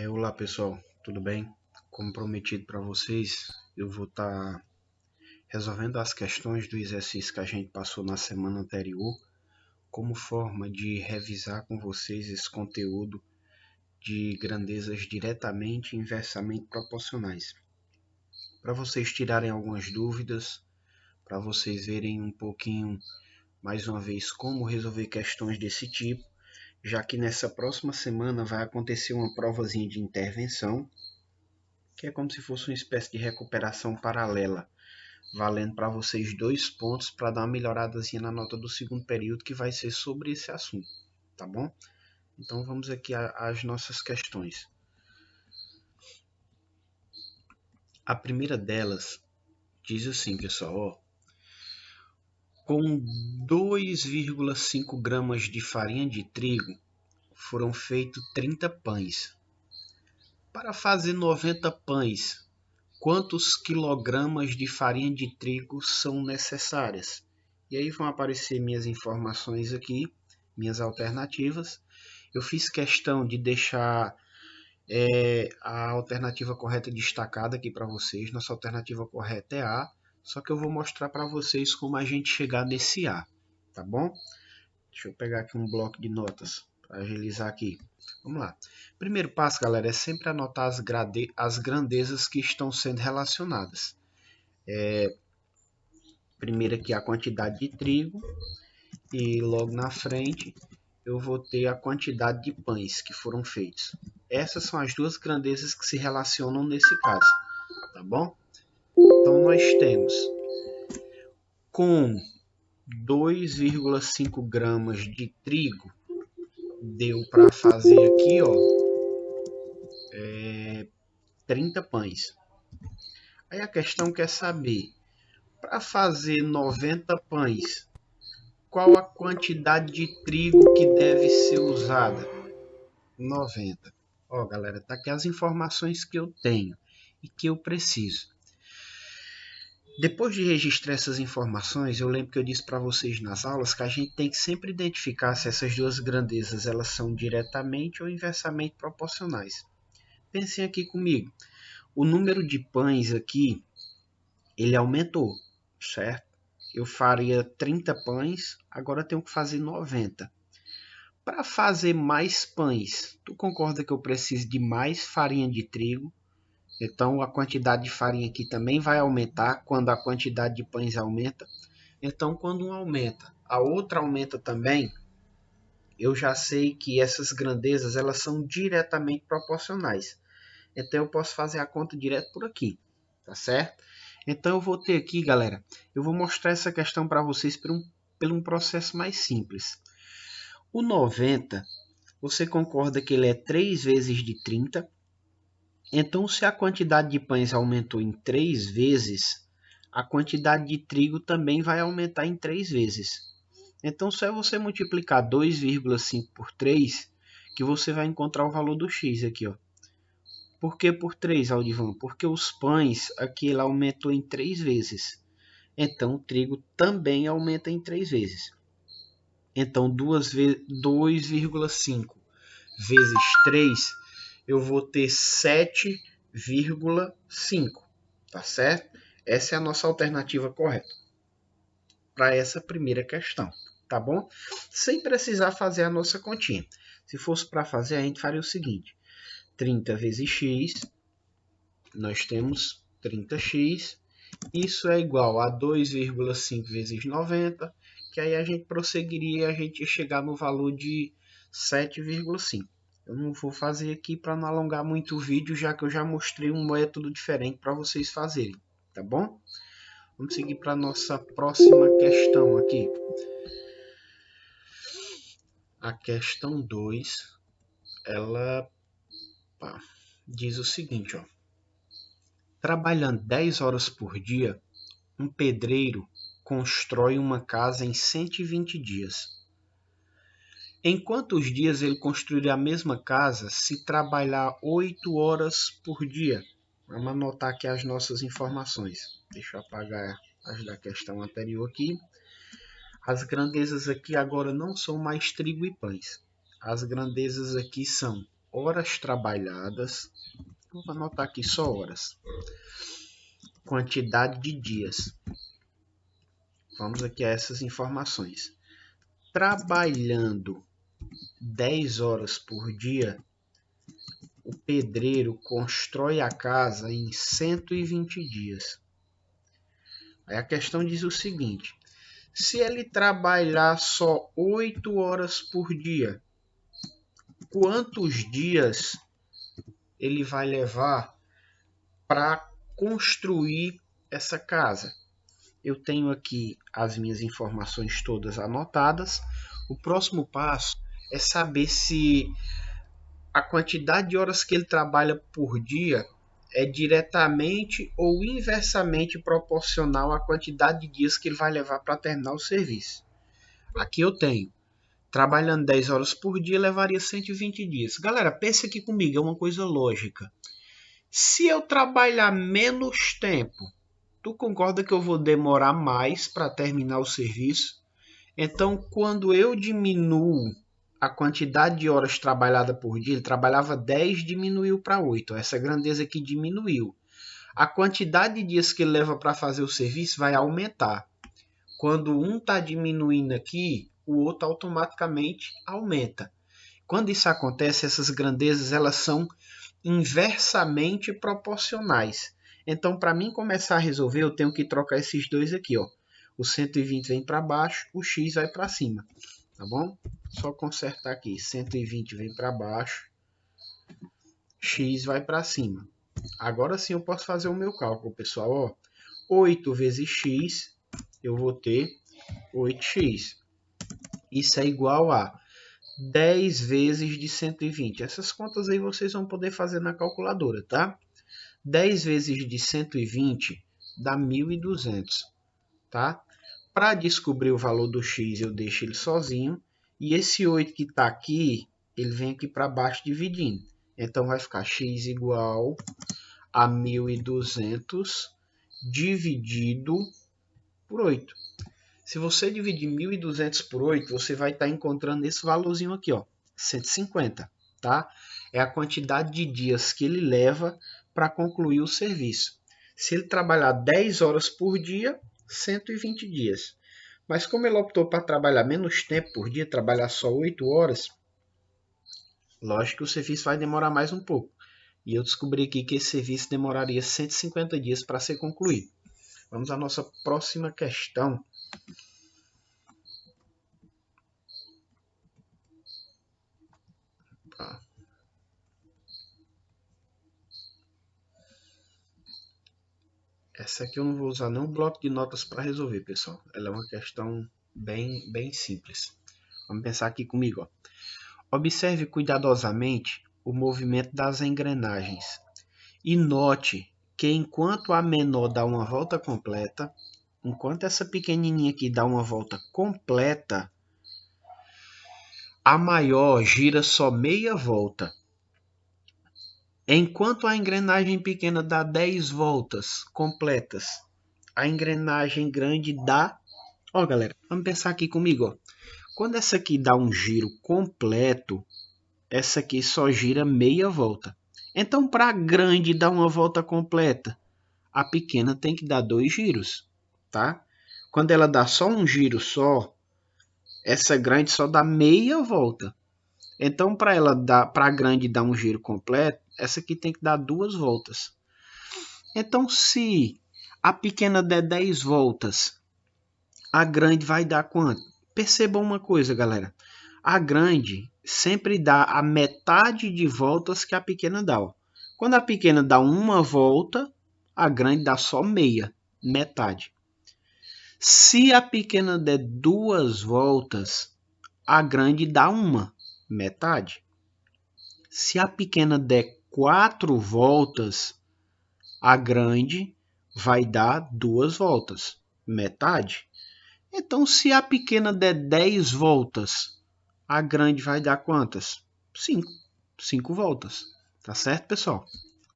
Olá pessoal, tudo bem? Como prometido para vocês, eu vou estar resolvendo as questões do exercício que a gente passou na semana anterior, como forma de revisar com vocês esse conteúdo de grandezas diretamente e inversamente proporcionais. Para vocês tirarem algumas dúvidas, para vocês verem um pouquinho, mais uma vez, como resolver questões desse tipo, já que nessa próxima semana vai acontecer uma provazinha de intervenção, que é como se fosse uma espécie de recuperação paralela, valendo para vocês 2 pontos para dar uma melhoradazinha na nota do segundo período, que vai ser sobre esse assunto, tá bom? Então vamos aqui às nossas questões. A primeira delas diz assim, pessoal, ó, com 2,5 gramas de farinha de trigo foram feitos 30 pães. Para fazer 90 pães, quantos quilogramas de farinha de trigo são necessárias? E aí vão aparecer minhas informações aqui, minhas alternativas. Eu fiz questão de deixar a alternativa correta destacada aqui para vocês. Nossa alternativa correta é A, só que eu vou mostrar para vocês como a gente chegar nesse A, tá bom? Deixa eu pegar aqui um bloco de notas para agilizar aqui. Vamos lá. Primeiro passo, galera, é sempre anotar as grandezas que estão sendo relacionadas. Primeiro aqui a quantidade de trigo e logo na frente eu vou ter a quantidade de pães que foram feitos. Essas são as duas grandezas que se relacionam nesse caso, tá bom? Então nós temos com 2,5 gramas de trigo, deu para fazer aqui, ó, 30 pães. Aí a questão quer saber, para fazer 90 pães, qual a quantidade de trigo que deve ser usada? 90. Ó, galera, tá aqui as informações que eu tenho e que eu preciso. Depois de registrar essas informações, eu lembro que eu disse para vocês nas aulas que a gente tem que sempre identificar se essas duas grandezas elas são diretamente ou inversamente proporcionais. Pensem aqui comigo. O número de pães aqui, ele aumentou, certo? Eu faria 30 pães, agora tenho que fazer 90. Para fazer mais pães, tu concorda que eu preciso de mais farinha de trigo? Então a quantidade de farinha aqui também vai aumentar quando a quantidade de pães aumenta. Então quando um aumenta, a outra aumenta também. Eu já sei que essas grandezas elas são diretamente proporcionais. Então eu posso fazer a conta direto por aqui, tá certo? Então eu vou ter aqui, galera, eu vou mostrar essa questão para vocês por um processo mais simples. O 90, você concorda que ele é 3 vezes de 30? Então, se a quantidade de pães aumentou em 3 vezes, a quantidade de trigo também vai aumentar em 3 vezes. Então, só é você multiplicar 2,5 por 3 que você vai encontrar o valor do x aqui, ó. Por que por 3, Aldivan? Porque os pães aqui ele aumentou em 3 vezes. Então, o trigo também aumenta em 3 vezes. Então, 2,5 vezes 3, eu vou ter 7,5, tá certo? Essa é a nossa alternativa correta para essa primeira questão, tá bom? Sem precisar fazer a nossa continha. Se fosse para fazer, a gente faria o seguinte: 30 vezes x, nós temos 30x, isso é igual a 2,5 vezes 90, que aí a gente prosseguiria e a gente ia chegar no valor de 7,5. Eu não vou fazer aqui para não alongar muito o vídeo, já que eu já mostrei um método diferente para vocês fazerem, tá bom? Vamos seguir para a nossa próxima questão aqui. A questão 2, ela diz o seguinte, ó. Trabalhando 10 horas por dia, um pedreiro constrói uma casa em 120 dias. Em quantos dias ele construirá a mesma casa se trabalhar 8 horas por dia? Vamos anotar aqui as nossas informações. Deixa eu apagar as da questão anterior aqui. As grandezas aqui agora não são mais trigo e pães. As grandezas aqui são horas trabalhadas. Vou anotar aqui só horas. Quantidade de dias. Vamos aqui a essas informações. Trabalhando 10 horas por dia, o pedreiro constrói a casa em 120 dias. Aí a questão diz o seguinte: se ele trabalhar só 8 horas por dia, quantos dias ele vai levar para construir essa casa? Eu tenho aqui as minhas informações todas anotadas. O próximo passo é saber se a quantidade de horas que ele trabalha por dia é diretamente ou inversamente proporcional à quantidade de dias que ele vai levar para terminar o serviço. Aqui eu tenho, trabalhando 10 horas por dia, levaria 120 dias. Galera, pensa aqui comigo, é uma coisa lógica. Se eu trabalhar menos tempo, tu concorda que eu vou demorar mais para terminar o serviço? Então, quando eu diminuo a quantidade de horas trabalhadas por dia, ele trabalhava 10, diminuiu para 8. Essa grandeza aqui diminuiu. A quantidade de dias que ele leva para fazer o serviço vai aumentar. Quando um está diminuindo aqui, o outro automaticamente aumenta. Quando isso acontece, essas grandezas elas são inversamente proporcionais. Então, para mim começar a resolver, eu tenho que trocar esses dois aqui, ó. O 120 vem para baixo, o x vai para cima, tá bom? Só consertar aqui, 120 vem para baixo, x vai para cima. Agora sim eu posso fazer o meu cálculo, pessoal, ó. 8 vezes x, eu vou ter 8x. Isso é igual a 10 vezes de 120. Essas contas aí vocês vão poder fazer na calculadora, tá? 10 vezes de 120 dá 1.200, tá? Para descobrir o valor do x, eu deixo ele sozinho. E esse 8 que está aqui, ele vem aqui para baixo dividindo. Então, vai ficar x igual a 1.200 dividido por 8. Se você dividir 1.200 por 8, você vai estar encontrando esse valorzinho aqui, ó, 150, tá? É a quantidade de dias que ele leva para concluir o serviço. Se ele trabalhar 10 horas por dia, 120 dias. Mas como ele optou para trabalhar menos tempo por dia, trabalhar só 8 horas, lógico que o serviço vai demorar mais um pouco. E eu descobri aqui que esse serviço demoraria 150 dias para ser concluído. Vamos à nossa próxima questão. Tá. Essa aqui eu não vou usar nenhum bloco de notas para resolver, pessoal. Ela é uma questão bem simples. Vamos pensar aqui comigo, ó. Observe cuidadosamente o movimento das engrenagens e note que enquanto a menor dá uma volta completa, enquanto essa pequenininha aqui dá uma volta completa, a maior gira só meia volta. Enquanto a engrenagem pequena dá 10 voltas completas, a engrenagem grande dá... Ó, galera, vamos pensar aqui comigo, ó. Quando essa aqui dá um giro completo, essa aqui só gira meia volta. Então, para a grande dar uma volta completa, a pequena tem que dar 2 giros, tá? Quando ela dá só um giro só, essa grande só dá meia volta. Então, para a grande dar um giro completo, essa aqui tem que dar 2 voltas. Então, se a pequena der 10 voltas, a grande vai dar quanto? Percebam uma coisa, galera. A grande sempre dá a metade de voltas que a pequena dá. Ó. Quando a pequena dá uma volta, a grande dá só meia, metade. Se a pequena der 2 voltas, a grande dá uma, metade. Se a pequena der 4 voltas, a grande vai dar 2 voltas, metade. Então, se a pequena der 10 voltas, a grande vai dar quantas? 5. 5 voltas. Tá certo, pessoal?